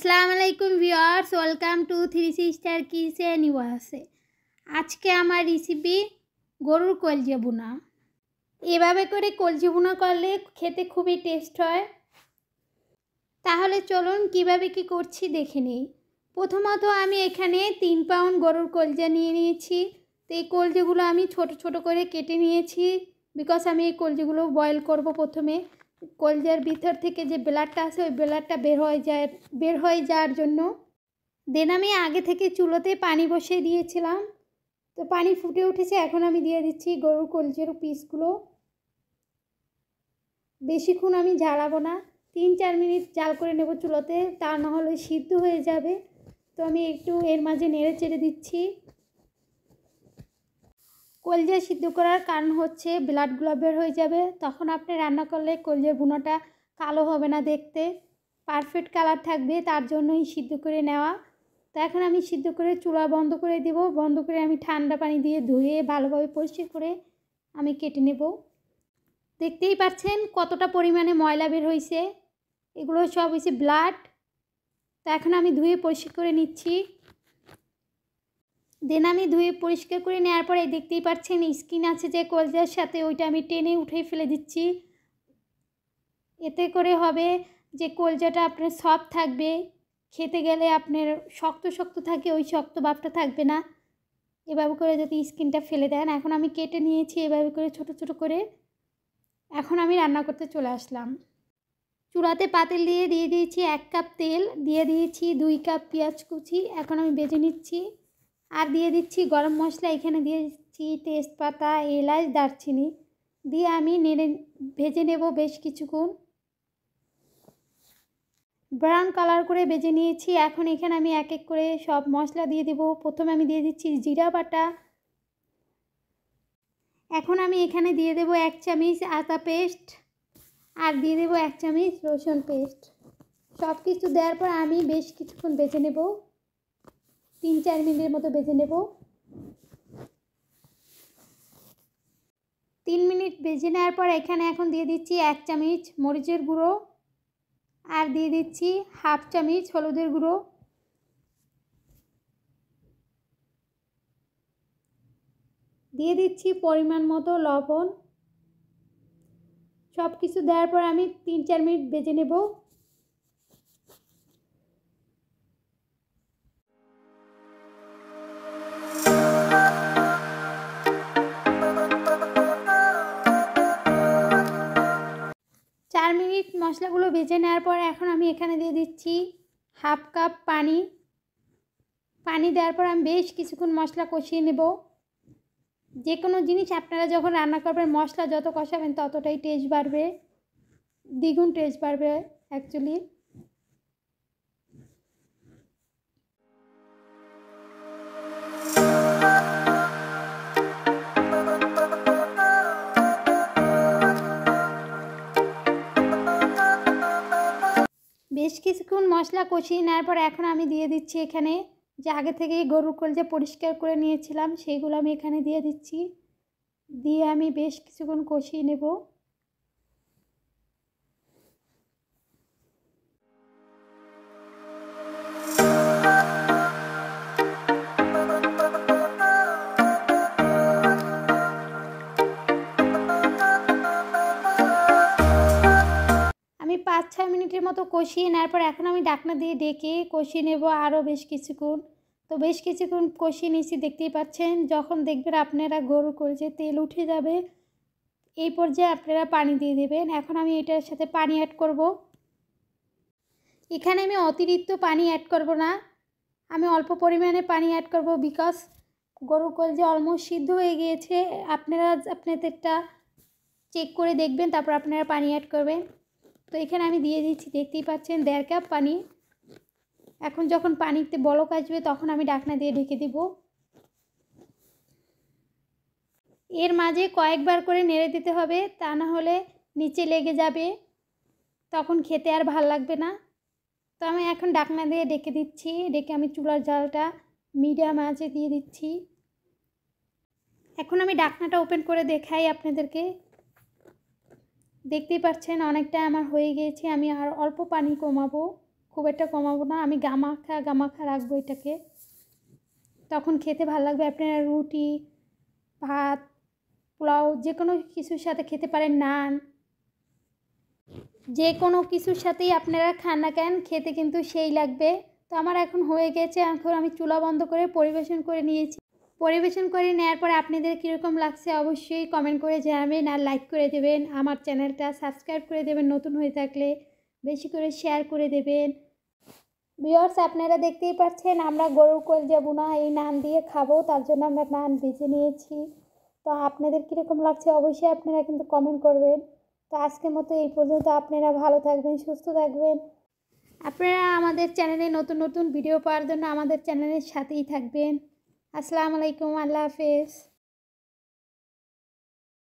আসসালামু আলাইকুম viewers, welcome to 3 star kitchen USA. আজকে আমার রেসিপি গরুর কলজে ভুনা। এভাবে করে কলজে ভুনা করলে খেতে খুবই টেস্ট হয়। তাহলে চলুন কিভাবে কি করছি দেখে নিই। প্রথমত আমি এখানে 3 পাউন্ড গরুর কলজা নিয়ে নিয়েছি। তো এই কলজেগুলো আমি ছোট ছোট করে কেটে নিয়েছি, বিকজ আমি এই কলজেগুলো বয়েল করব। প্রথমে কলজার ভিতর থেকে যে ব্লাডটা আছে ওই ব্লাডটা বের হয়ে যাওয়ার জন্য। দেন আমি আগে থেকে চুলোতে পানি বসিয়ে দিয়েছিলাম, তো পানি ফুটে উঠেছে। এখন আমি দিয়ে দিচ্ছি গরুর কলজের পিসগুলো। বেশিক্ষণ আমি জ্বালাবো না, 3-4 মিনিট জাল করে নেব চুলোতে, তা না হলে সিদ্ধ হয়ে যাবে। তো আমি একটু এর মাঝে নেড়ে চেড়ে দিচ্ছি। কলজা সিদ্ধ করার কারণ হচ্ছে ব্লাডগুলো বের হয়ে যাবে, তখন আপনি রান্না করলে কলজার ভুনাটা কালো হবে না, দেখতে পারফেক্ট কালার থাকবে, তার জন্যই সিদ্ধ করে নেওয়া। তো এখন আমি সিদ্ধ করে চুলা বন্ধ করে দেব। বন্ধ করে আমি ঠান্ডা পানি দিয়ে ধুয়ে ভালোভাবে পরিষ্কার করে আমি কেটে নেব। দেখতেই পাচ্ছেন কতটা পরিমাণে ময়লা বের হয়েছে, এগুলো সব হয়েছে ব্লাড। তো এখন আমি ধুয়ে পরিষ্কার করে নিচ্ছি। দেন আমি ধুয়ে পরিষ্কার করে নেওয়ার পরে দেখতেই পাচ্ছেন স্কিন আছে যে কলজার সাথে, ওইটা আমি টেনে উঠে ফেলে দিচ্ছি। এতে করে হবে যে কলজাটা আপনার সফট থাকবে, খেতে গেলে আপনার শক্ত শক্ত থাকে, ওই শক্ত ভাবটা থাকবে না। এভাবে করে যদি স্কিনটা ফেলে দেন। এখন আমি কেটে নিয়েছি এভাবে করে ছোট ছোট করে। এখন আমি রান্না করতে চলে আসলাম। চুলাতে পাতিল দিয়ে দিয়েছি 1 কাপ তেল, দিয়ে দিয়েছি 2 কাপ পেঁয়াজ কুচি। এখন আমি ভেজে নিচ্ছি। আর দিয়ে দিচ্ছি গরম মশলা, এখানে দিয়ে দিচ্ছি তেজপাতা, এলাচ, দারচিনি দিয়ে আমি ভেজে নেব বেশ কিছুক্ষণ। ব্রাউন কালার করে ভেজে নিয়েছি। এখন এখানে আমি এক এক করে সব মশলা দিয়ে দেব। প্রথমে আমি দিয়ে দিচ্ছি জিরা বাটা। এখন আমি এখানে দিয়ে দেব 1 চামচ আদা পেস্ট, আর দিয়ে দেব 1 চামচ রসুন পেস্ট। সব কিছু দেওয়ার পর আমি বেশ কিছুক্ষণ ভেজে নেব, 3-4 মিনিটের মতো ভেজে নেব। 3 মিনিট ভেজে নেওয়ার পর এখানে এখন দিয়ে দিচ্ছি 1 চামচ মরিচের গুঁড়ো, আর দিয়ে দিচ্ছি 1/2 চামচ হলুদের গুঁড়ো, দিয়ে দিচ্ছি পরিমাণ মতো লবণ। সব কিছু দেওয়ার পর আমি 3-4 মিনিট ভেজে নেব। চার মিনিট মশলাগুলো ভেজে নেওয়ার পর এখন আমি এখানে দিয়ে দিচ্ছি 1/2 কাপ পানি। পানি দেওয়ার পর আমি বেশ কিছুক্ষণ মশলা কষিয়ে নেব। যে কোনো জিনিস আপনারা যখন রান্না করবেন মশলা যত কষাবেন ততটাই টেস্ট বাড়বে, দ্বিগুণ টেস্ট বাড়বে অ্যাকচুয়ালি। বেশ কিছুক্ষণ মশলা কষিয়ে নেওয়ার পর এখন আমি দিয়ে দিচ্ছি এখানে যে আগে থেকেই গরুর কলজা পরিষ্কার করে নিয়েছিলাম সেইগুলো আমি এখানে দিয়ে দিচ্ছি। দিয়ে আমি বেশ কিছুক্ষণ কষিয়ে নেব। আমি 5-6 মিনিটের মতো কষিয়ে নেওয়ার পর এখন আমি ঢাকনা দিয়ে ঢেকে কষিয়ে নেব আরও বেশ কিছুক্ষণ। তো বেশ কিছুক্ষণ কষিয়ে নিয়েছি, দেখতেই পাচ্ছেন। যখন দেখবেন আপনারা গরুর কলজে তেল উঠে যাবে, এই পর্যায়ে আপনারা পানি দিয়ে দেবেন। এখন আমি এটার সাথে পানি অ্যাড করব। এখানে আমি অতিরিক্ত পানি অ্যাড করব না, আমি অল্প পরিমাণে পানি অ্যাড করব, বিকজ গরুর কলজে অলমোস্ট সিদ্ধ হয়ে গিয়েছে। আপনারা আপনাদেরটা চেক করে দেখবেন, তারপর আপনারা পানি অ্যাড করবেন। তো এখানে আমি দিয়ে দিচ্ছি, দেখতেই পাচ্ছেন, 1.5 কাপ পানি। এখন যখন পানিতে বলক আসবে তখন আমি ঢাকনা দিয়ে ঢেকে দেব। এর মাঝে কয়েকবার করে নেড়ে দিতে হবে, তা না হলে নিচে লেগে যাবে, তখন খেতে আর ভাল লাগবে না। তো আমি এখন ঢাকনা দিয়ে ঢেকে দিচ্ছি। ঢেকে আমি চুলার জালটা মিডিয়াম আঁচে দিয়ে দিচ্ছি। এখন আমি ঢাকনাটা ওপেন করে দেখাই আপনাদেরকে। দেখতেই পাচ্ছেন অনেকটা আমার হয়ে গিয়েছে। আমি আর অল্প পানি কমাবো। খুব একটা কমাবো না, আমি গামাখা রাখবো এটাকে, তখন খেতে ভালো লাগবে। আপনারা রুটি, ভাত, পোলাও যে কোনো কিছুর সাথে খেতে পারেন, নান, যে কোনো কিছুর সাথেই আপনারা খান না কেন খেতে কিন্তু সেই লাগবে। তো আমার এখন হয়ে গেছে, এখন আমি চুলা বন্ধ করে পরিবেশন করে নিয়েছি। পরিবেশন করে নেওয়ার পর আপনাদের কীরকম লাগছে অবশ্যই কমেন্ট করে জানাবেন, আর লাইক করে দেবেন, আমার চ্যানেলটা সাবস্ক্রাইব করে দেবেন, নতুন হয়ে থাকলে বেশি করে শেয়ার করে দেবেন। ভিউয়ার্স, আপনারা দেখতেই পাচ্ছেন আমরা গরুর কলিজা ভুনা এই নান দিয়ে খাবো, তার জন্য আমরা নান ভেজে নিয়েছি। তো আপনাদের কীরকম লাগছে অবশ্যই আপনারা কিন্তু কমেন্ট করবেন। তো আজকের মতো এই পর্যন্ত, আপনারা ভালো থাকবেন, সুস্থ থাকবেন। আপনারা আমাদের চ্যানেলে নতুন নতুন ভিডিও পাওয়ার জন্য আমাদের চ্যানেলের সাথেই থাকবেন। আসসালামু আলাইকুম, আল্লাহ হাফেজ।